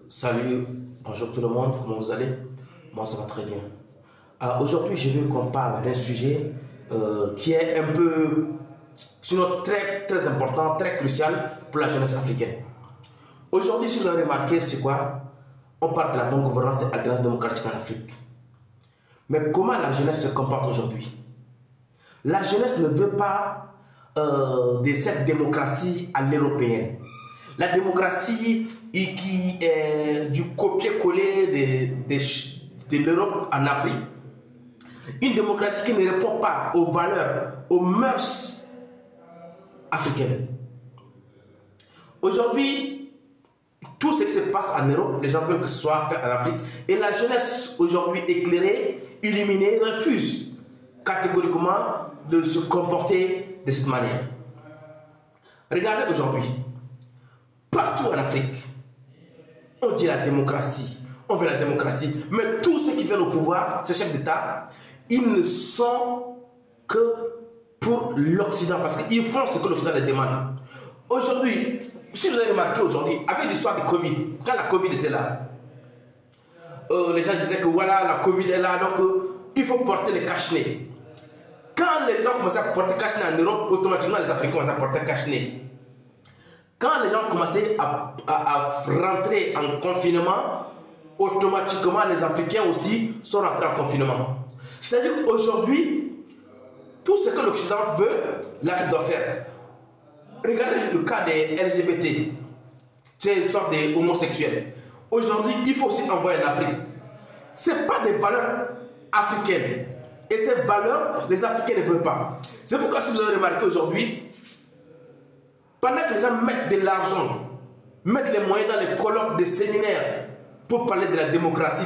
Salut, bonjour tout le monde, comment vous allez? Moi ça va très bien. Aujourd'hui je veux qu'on parle d'un sujet qui est un peu, sinon très important, très crucial pour la jeunesse africaine. Aujourd'hui, si vous avez remarqué, c'est quoi? On parle de la bonne gouvernance et alternance démocratique en Afrique. Mais comment la jeunesse se comporte aujourd'hui? La jeunesse ne veut pas de cette démocratie à l'européenne. La démocratie qui est du copier-coller de l'Europe en Afrique. Une démocratie qui ne répond pas aux valeurs, aux mœurs africaines. Aujourd'hui, tout ce qui se passe en Europe, les gens veulent que ce soit fait en Afrique. Et la jeunesse aujourd'hui éclairée, illuminée, refuse catégoriquement de se comporter de cette manière. Regardez aujourd'hui, partout en Afrique, on dit la démocratie, on veut la démocratie, mais tous ceux qui viennent au pouvoir, ces chefs d'État, ils ne sont que pour l'Occident, parce qu'ils font ce que l'Occident les demande. Aujourd'hui, si vous avez remarqué aujourd'hui, avec l'histoire du Covid, quand la Covid était là, les gens disaient que voilà, la Covid est là, donc il faut porter les cache-nez. Quand les gens commençaient à porter cache-nez en Europe, automatiquement les Africains commençaient à porter cache-nez. Quand les gens commençaient à rentrer en confinement, automatiquement les Africains aussi sont rentrés en confinement. C'est-à-dire qu'aujourd'hui, tout ce que l'Occident veut, l'Afrique doit faire. Regardez le cas des LGBT, c'est une sorte d'homosexuels. Aujourd'hui, il faut aussi envoyer en Afrique. Ce n'est pas des valeurs africaines. Et ces valeurs, les Africains ne veulent pas. C'est pourquoi si vous avez remarqué aujourd'hui, pendant que les gens mettent de l'argent, mettent les moyens dans les colloques, des séminaires, pour parler de la démocratie,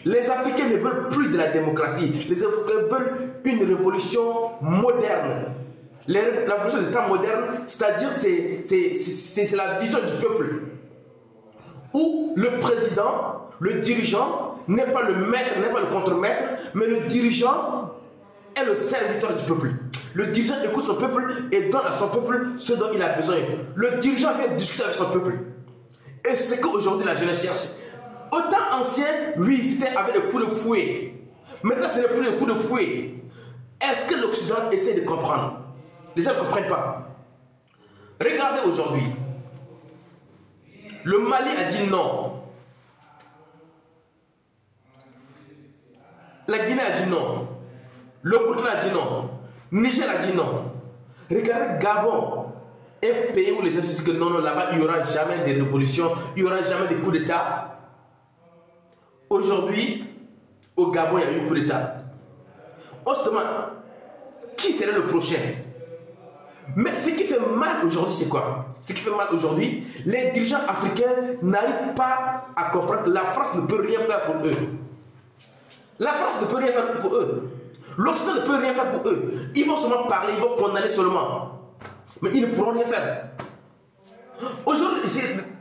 les Africains ne veulent plus de la démocratie. Les Africains veulent une révolution moderne. La révolution des temps modernes, c'est-à-dire c'est la vision du peuple. Où le président, le dirigeant, n'est pas le maître, n'est pas le contre-maître, mais le dirigeant est le serviteur du peuple. Le dirigeant écoute son peuple et donne à son peuple ce dont il a besoin. Le dirigeant vient discuter avec son peuple. Et c'est ce qu'aujourd'hui la jeunesse cherche. Autant ancien, oui, c'était avec le coup de fouet. Maintenant, ce n'est plus le coup de fouet. Est-ce que l'Occident essaie de comprendre? Les gens ne comprennent pas. Regardez aujourd'hui. Le Mali a dit non. La Guinée a dit non. Le Burkina a dit non. Niger a dit non. Regardez Gabon. Un pays où les gens disent que non, non, là-bas, il n'y aura jamais de révolution, il n'y aura jamais de coup d'État. Aujourd'hui, au Gabon, il y a eu un coup d'État. On se demande, qui serait le prochain? Mais ce qui fait mal aujourd'hui, c'est quoi? Ce qui fait mal aujourd'hui, les dirigeants africains n'arrivent pas à comprendre que la France ne peut rien faire pour eux. La France ne peut rien faire pour eux. L'Occident ne peut rien faire pour eux. Ils vont seulement parler, ils vont condamner seulement. Mais ils ne pourront rien faire. Aujourd'hui,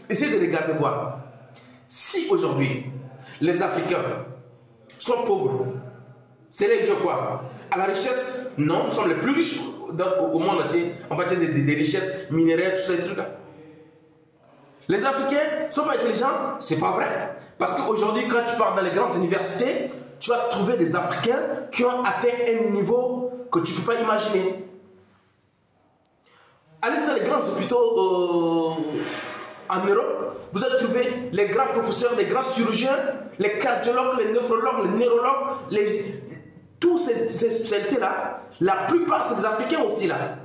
essayez de regarder voir. Si aujourd'hui, les Africains sont pauvres, c'est les dieux quoi? À la richesse, non, nous sommes les plus riches au monde entier, en matière des richesses minéraires, tous ces trucs-là. Les Africains ne sont pas intelligents, c'est pas vrai. Parce qu'aujourd'hui, quand tu pars dans les grandes universités, tu vas trouver des Africains qui ont atteint un niveau que tu ne peux pas imaginer. Allez dans les grands hôpitaux en Europe, vous allez trouver les grands professeurs, les grands chirurgiens, les cardiologues, les néphrologues, les neurologues, tous ces spécialités-là, la plupart c'est des Africains aussi là.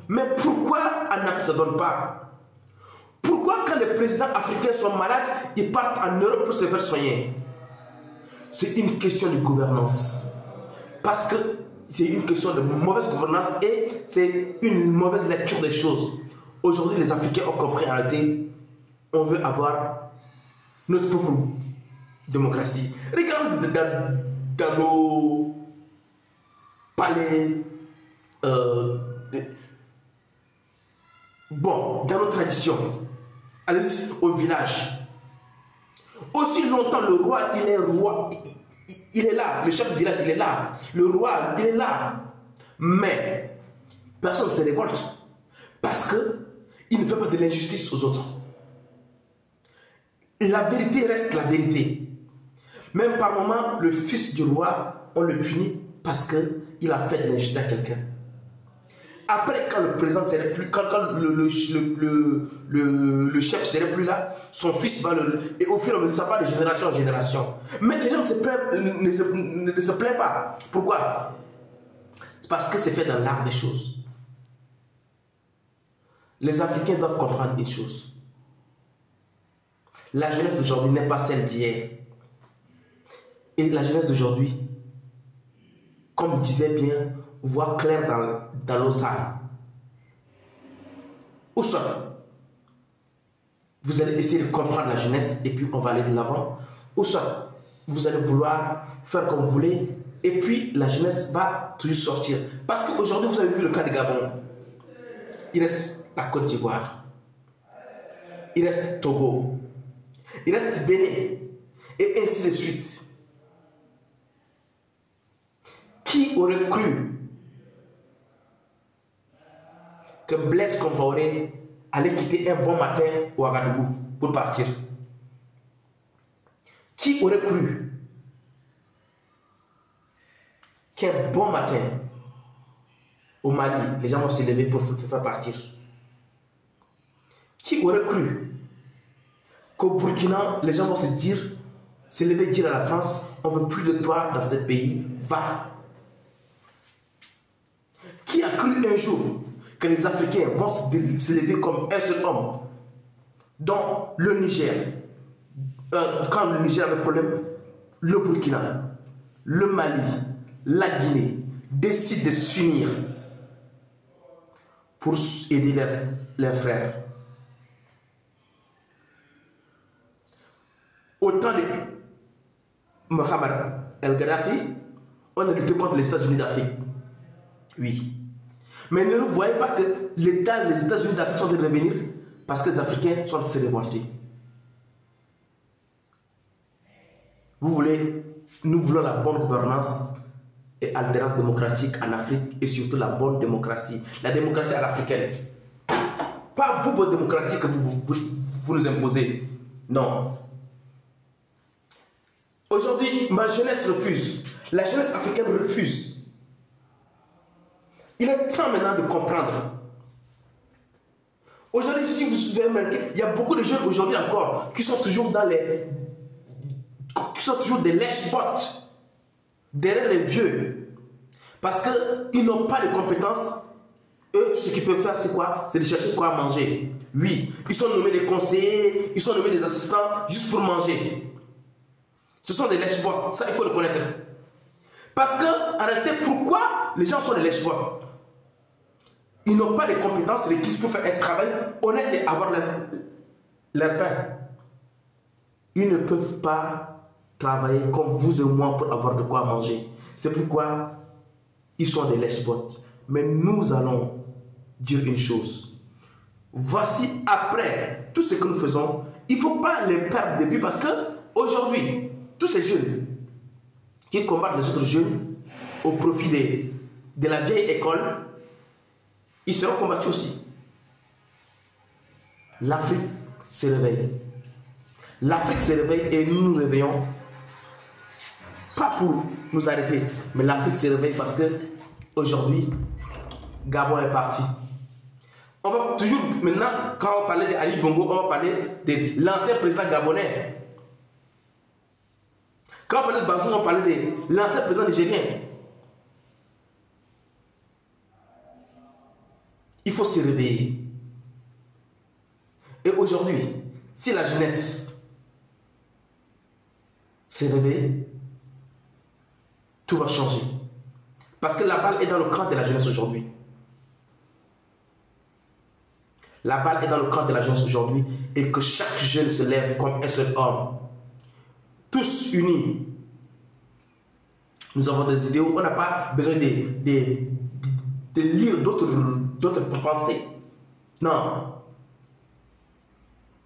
Mais pourquoi en Afrique ça ne donne pas? Pourquoi quand les présidents africains sont malades, ils partent en Europe pour se faire soigner? C'est une question de gouvernance. Parce que c'est une question de mauvaise gouvernance et c'est une mauvaise lecture des choses. Aujourd'hui, les Africains ont compris en réalité, on veut avoir notre propre démocratie. Regarde dans nos palais, dans nos traditions, allez au village. Aussi longtemps le roi, il est roi. Il est là, le chef du village, il est là. Le roi, il est là. Mais personne ne se révolte. Parce qu'il ne fait pas de l'injustice aux autres. la vérité reste la vérité. Même par moment, le fils du roi, on le punit parce qu'il a fait de l'injustice à quelqu'un. Après, quand le président serait plus, quand le chef serait plus là, son fils va le... Et au fur et à mesure, ça va de génération en génération. Mais les gens ne se plaignent pas. Pourquoi? C'est parce que c'est fait dans l'art des choses. Les Africains doivent comprendre une chose. La jeunesse d'aujourd'hui n'est pas celle d'hier. Et la jeunesse d'aujourd'hui, comme je disais bien, voit clair dans l'eau sale. Ou soit, vous allez essayer de comprendre la jeunesse et puis on va aller de l'avant. Ou soit, vous allez vouloir faire comme vous voulez et puis la jeunesse va toujours sortir. Parce qu'aujourd'hui, vous avez vu le cas de Gabon. Il reste la Côte d'Ivoire. Il reste Togo. Il reste Bénin. Et ainsi de suite. Qui aurait cru que Blaise Compaoré allait quitter un bon matin au Ouagadougou pour partir? Qui aurait cru qu'un bon matin au Mali, les gens vont se lever pour faire partir? Qui aurait cru qu'au Burkina, les gens vont se lever dire à la France, on ne veut plus de toi dans ce pays, va. Qui a cru un jour que les Africains vont se lever comme un seul homme, dont le Niger, quand le Niger avait problème, le Burkina, le Mali, la Guinée décident de s'unir pour aider leurs frères. Au temps de Mohamed El-Gaddafi, on a lutté contre les États-Unis d'Afrique. Oui. Mais ne voyez pas que les États-Unis d'Afrique sont en train de revenir parce que les Africains sont en train de se révolter. Nous voulons la bonne gouvernance et alternance démocratique en Afrique et surtout la bonne démocratie. La démocratie à l'africaine. Pas vous, votre démocratie que vous nous imposez. Non. Aujourd'hui, ma jeunesse refuse. La jeunesse africaine refuse. Il est temps maintenant de comprendre. Aujourd'hui, si vous avez remarqué, il y a beaucoup de jeunes aujourd'hui encore qui sont toujours qui sont toujours des lèche-bottes derrière les vieux. Parce qu'ils n'ont pas de compétences. Eux, tout ce qu'ils peuvent faire, c'est quoi? C'est de chercher quoi manger. Oui, ils sont nommés des conseillers, ils sont nommés des assistants juste pour manger. Ce sont des lèche-bottes. Ça, il faut le connaître. Parce que, en réalité, pourquoi les gens sont des lèche-bottes? Ils n'ont pas de compétences requises pour faire un travail honnête et avoir leur pain. Ils ne peuvent pas travailler comme vous et moi pour avoir de quoi manger. C'est pourquoi ils sont des lèche-bottes. Mais nous allons dire une chose. Voici, après tout ce que nous faisons, il ne faut pas les perdre de vue parce que aujourd'hui, tous ces jeunes qui combattent les autres jeunes au profit de la vieille école, ils seront combattus aussi. L'Afrique se réveille. L'Afrique se réveille et nous nous réveillons. Pas pour nous arrêter, mais l'Afrique se réveille parce que aujourd'hui, Gabon est parti. On va toujours, maintenant, quand on parlait d'Ali Bongo, on va parler de l'ancien président gabonais. Quand on parlait de Bazoum, on parlait de l'ancien président nigérien. Il faut se réveiller. Et aujourd'hui, si la jeunesse se réveille, tout va changer. Parce que la balle est dans le camp de la jeunesse aujourd'hui. La balle est dans le camp de la jeunesse aujourd'hui et que chaque jeune se lève comme un seul homme. Tous unis. Nous avons des idéaux. On n'a pas besoin de lire d'autres pensées. Non.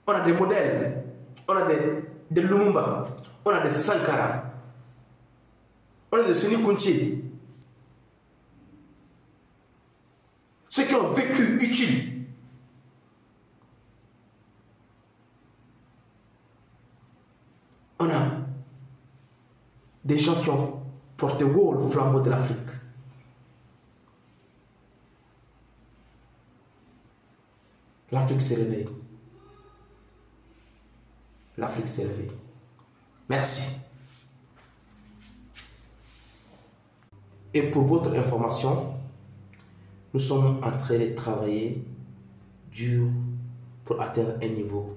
On a des modèles. On a des Lumumba. On a des Sankara. On a des Séni Kounché. Ceux qui ont vécu utile. On a des gens qui ont porté haut le flambeau de l'Afrique. L'Afrique s'est réveillée. L'Afrique s'est réveillée. Merci. Et pour votre information, nous sommes en train de travailler dur pour atteindre un niveau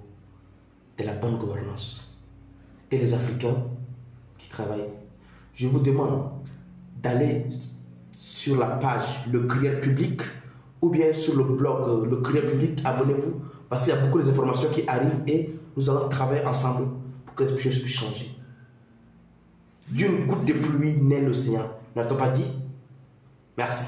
de la bonne gouvernance. Et les Africains qui travaillent, je vous demande d'aller sur la page Le Courrier Public ou bien sur le blog Le Courrier Public, abonnez-vous parce qu'il y a beaucoup d'informations qui arrivent et nous allons travailler ensemble pour que les choses puissent changer. D'une goutte de pluie naît l'océan. N'a-t-on pas dit? Merci.